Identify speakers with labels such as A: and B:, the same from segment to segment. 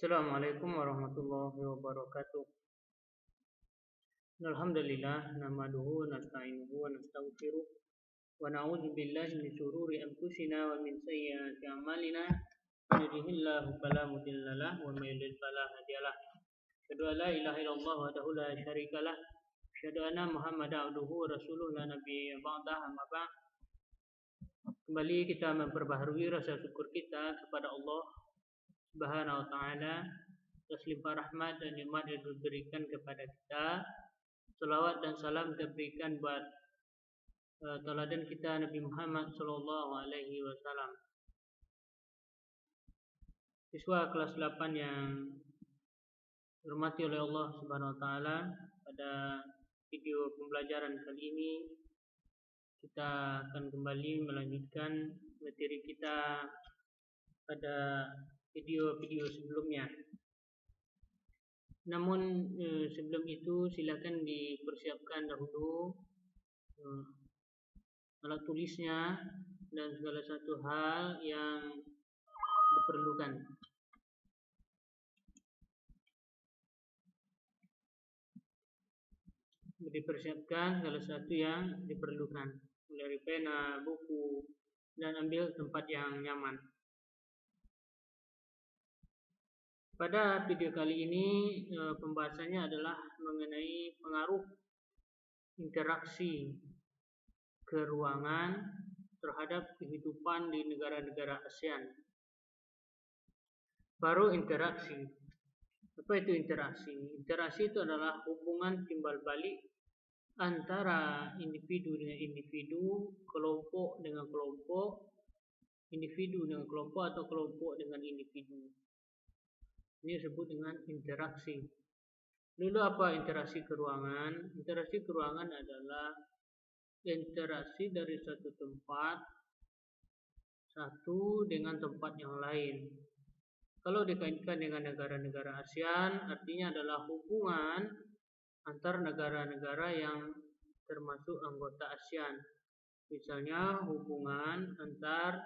A: Assalamualaikum warahmatullahi wabarakatuh. Alhamdulillah nahmaduhu wa nasta'inuhu wa nastaghfiruh wa na'udzu billahi min shururi anfusina wa min sayyiati a'malina. Man yahdihillahu fala mudilla lahu wa man yudlil fala hadiyalah. Asyhadu an la ilaha illallah wahdahu la syarikalah. Asyhadu anna Muhammadan abduhu wa rasuluh la nabiyya ba'dah amma ba'd. Kembali kita memperbaharui rasa syukur kita kepada Allah Subhanahu wa taala atas limpah rahmat dan nikmat yang diberikan kepada kita. Salawat dan salam diberikan buat teladan kita Nabi Muhammad sallallahu alaihi wasallam. Siswa kelas 8 yang dirahmati oleh Allah Subhanahu wa taala, pada video pembelajaran kali ini kita akan kembali melanjutkan materi kita pada video-video sebelumnya. Namun sebelum itu silakan dipersiapkan dahulu alat tulisnya dan segala satu hal yang diperlukan. Dipersiapkan segala satu yang diperlukan, dari pena, buku, dan ambil tempat yang nyaman. Pada video kali ini pembahasannya adalah mengenai pengaruh interaksi keruangan terhadap kehidupan di negara-negara ASEAN. Baru interaksi. Apa itu interaksi? Interaksi itu adalah hubungan timbal balik antara individu dengan individu, kelompok dengan kelompok, individu dengan kelompok atau kelompok dengan individu. Ini disebut dengan interaksi. Dulu apa interaksi keruangan? Interaksi keruangan adalah interaksi dari satu tempat satu dengan tempat yang lain. Kalau dikaitkan dengan negara-negara ASEAN, artinya adalah hubungan antar negara-negara yang termasuk anggota ASEAN. Misalnya hubungan antar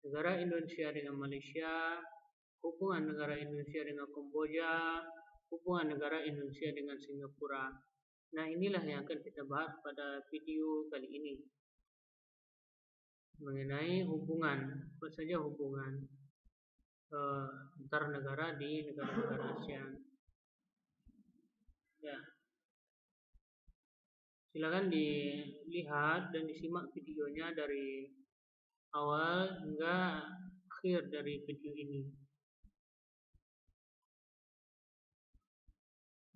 A: negara Indonesia dengan Malaysia, hubungan negara Indonesia dengan Kamboja, hubungan negara Indonesia dengan Singapura. Nah, inilah yang akan kita bahas pada video kali ini. Mengenai hubungan, apa saja hubungan antar negara di negara-negara ASEAN. Ya. Silakan dilihat dan disimak videonya dari awal hingga akhir dari video ini.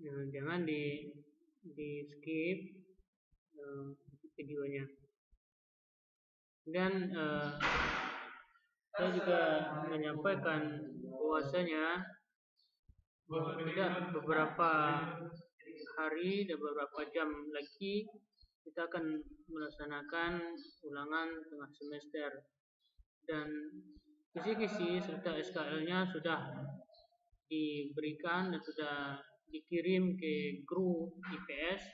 A: Jangan di skip videonya. Dan saya juga menyampaikan bahwasanya tidak beberapa hari dan beberapa jam lagi kita akan melaksanakan ulangan tengah semester, dan kisi-kisi serta SKL-nya sudah diberikan dan sudah dikirim ke grup IPS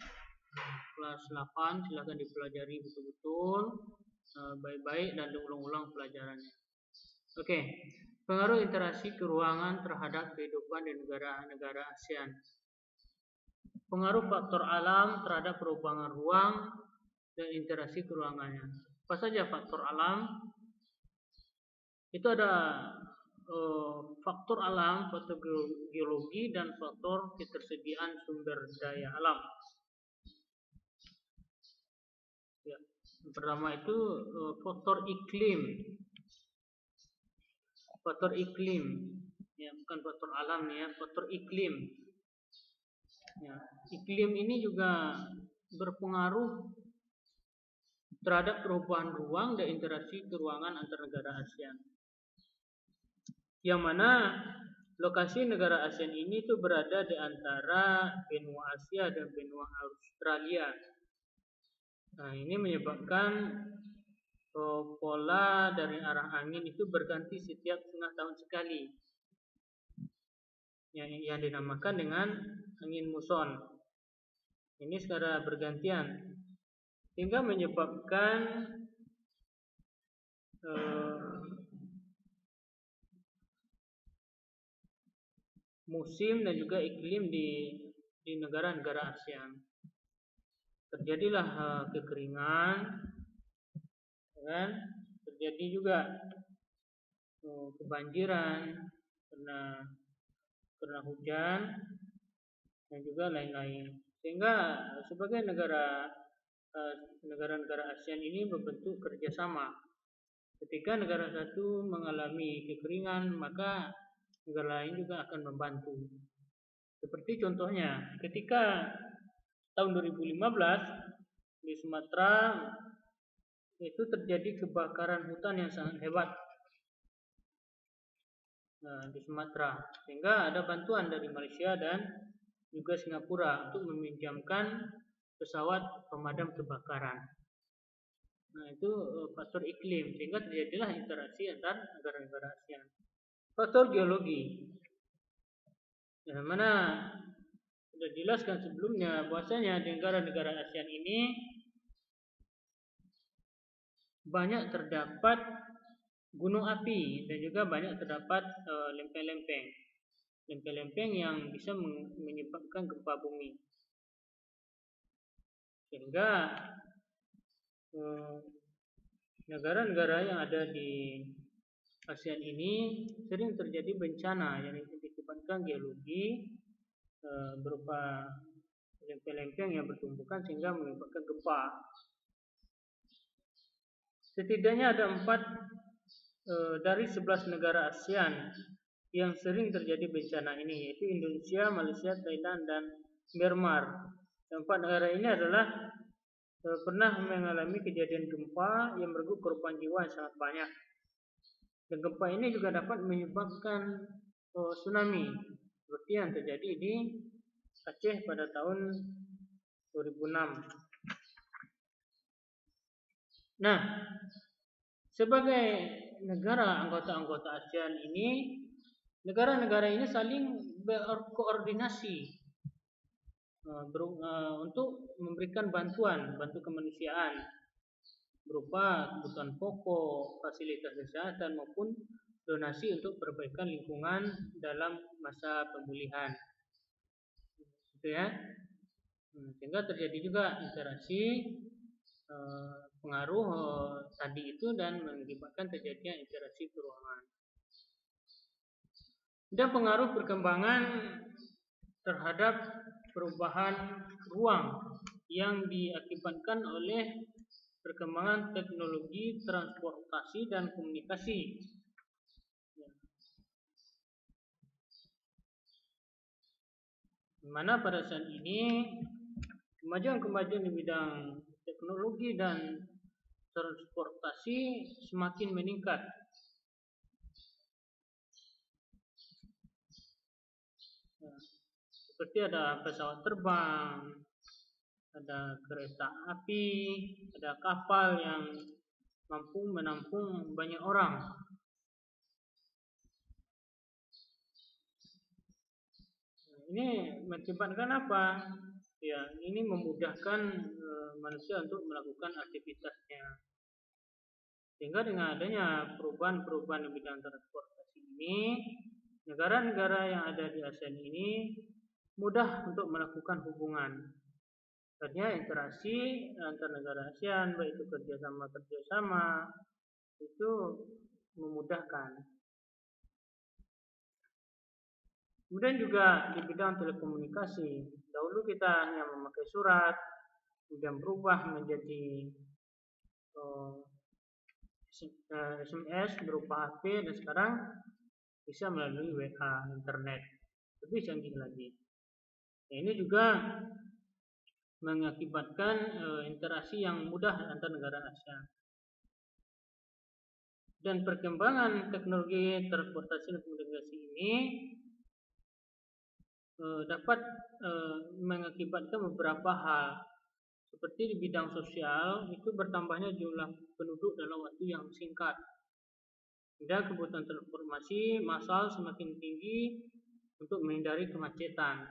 A: kelas 8. Silakan dipelajari betul-betul baik-baik dan diulang-ulang pelajarannya. Oke. Pengaruh interaksi keruangan terhadap kehidupan di negara-negara ASEAN. Pengaruh faktor alam terhadap perubahan ruang dan interaksi keruangannya. Apa saja faktor alam? Itu ada faktor alam, faktor geologi, dan faktor ketersediaan sumber daya alam. Ya, yang pertama itu faktor iklim. Faktor iklim, ya, bukan faktor alam ya, faktor iklim. Ya, iklim ini juga berpengaruh terhadap perubahan ruang dan interaksi keruangan antar negara ASEAN. Yang mana lokasi negara ASEAN ini tuh berada di antara benua Asia dan benua Australia. Nah, ini menyebabkan pola dari arah angin itu berganti setiap setengah tahun sekali, yang dinamakan dengan angin muson. Ini secara bergantian, sehingga menyebabkan musim dan juga iklim di negara-negara ASEAN. Terjadilah kekeringan, dan terjadi juga kebanjiran karena hujan dan juga lain-lain. Sehingga sebagai negara-negara ASEAN ini membentuk kerjasama. Ketika negara satu mengalami kekeringan, maka negara lain juga akan membantu. Seperti contohnya, ketika tahun 2015 di Sumatera itu terjadi kebakaran hutan yang sangat hebat di Sumatera, sehingga ada bantuan dari Malaysia dan juga Singapura untuk meminjamkan pesawat pemadam kebakaran. Nah, itu faktor iklim, sehingga terjadilah interaksi antar negara-negara ASEAN. Faktor geologi, yang mana sudah dijelaskan sebelumnya bahwasanya di negara-negara ASEAN ini banyak terdapat gunung api dan juga banyak terdapat lempeng-lempeng yang bisa menyebabkan gempa bumi. Sehingga negara-negara yang ada di ASEAN ini sering terjadi bencana yang disebabkan geologi berupa lempeng-lempeng yang bertumbukan sehingga menyebabkan gempa. Setidaknya ada 4 dari 11 negara ASEAN yang sering terjadi bencana ini, yaitu Indonesia, Malaysia, Thailand, dan Myanmar. 4 negara ini adalah pernah mengalami kejadian gempa yang merenggut korban jiwa yang sangat banyak. Dan gempa ini juga dapat menyebabkan tsunami seperti yang terjadi di Aceh pada tahun 2006. Nah, sebagai negara anggota-anggota ASEAN ini, negara-negara ini saling berkoordinasi untuk memberikan bantu kemanusiaan berupa kebutuhan pokok, fasilitas kesehatan maupun donasi untuk perbaikan lingkungan dalam masa pemulihan. Gitu ya. Sehingga terjadi juga interaksi pengaruh tadi itu dan mengakibatkan terjadinya interaksi perubahan. Dan pengaruh perkembangan terhadap perubahan ruang yang diakibatkan oleh perkembangan teknologi transportasi dan komunikasi. Di mana pada saat ini kemajuan-kemajuan di bidang teknologi dan transportasi semakin meningkat. Seperti ada pesawat terbang, ada kereta api, ada kapal yang mampu menampung banyak orang. Ini mengakibatkan apa? Ya, ini memudahkan manusia untuk melakukan aktivitasnya. Sehingga dengan adanya perubahan-perubahan di bidang transportasi ini, negara-negara yang ada di ASEAN ini mudah untuk melakukan hubungan. Artinya interaksi antar negara ASEAN, baik itu kerjasama itu memudahkan. Kemudian juga di bidang telekomunikasi, dahulu kita hanya memakai surat, kemudian berubah menjadi SMS berupa HP, dan sekarang bisa melalui WA, internet, lebih canggih lagi. Nah, ini juga mengakibatkan interaksi yang mudah antar negara ASEAN. Dan perkembangan teknologi transportasi dan komunikasi ini dapat mengakibatkan beberapa hal. Seperti di bidang sosial, itu bertambahnya jumlah penduduk dalam waktu yang singkat. Dan kebutuhan transportasi massal semakin tinggi untuk menghindari kemacetan.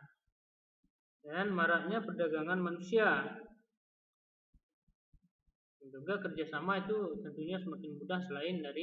A: Dan maraknya perdagangan manusia. Dan juga kerjasama itu tentunya semakin mudah selain dari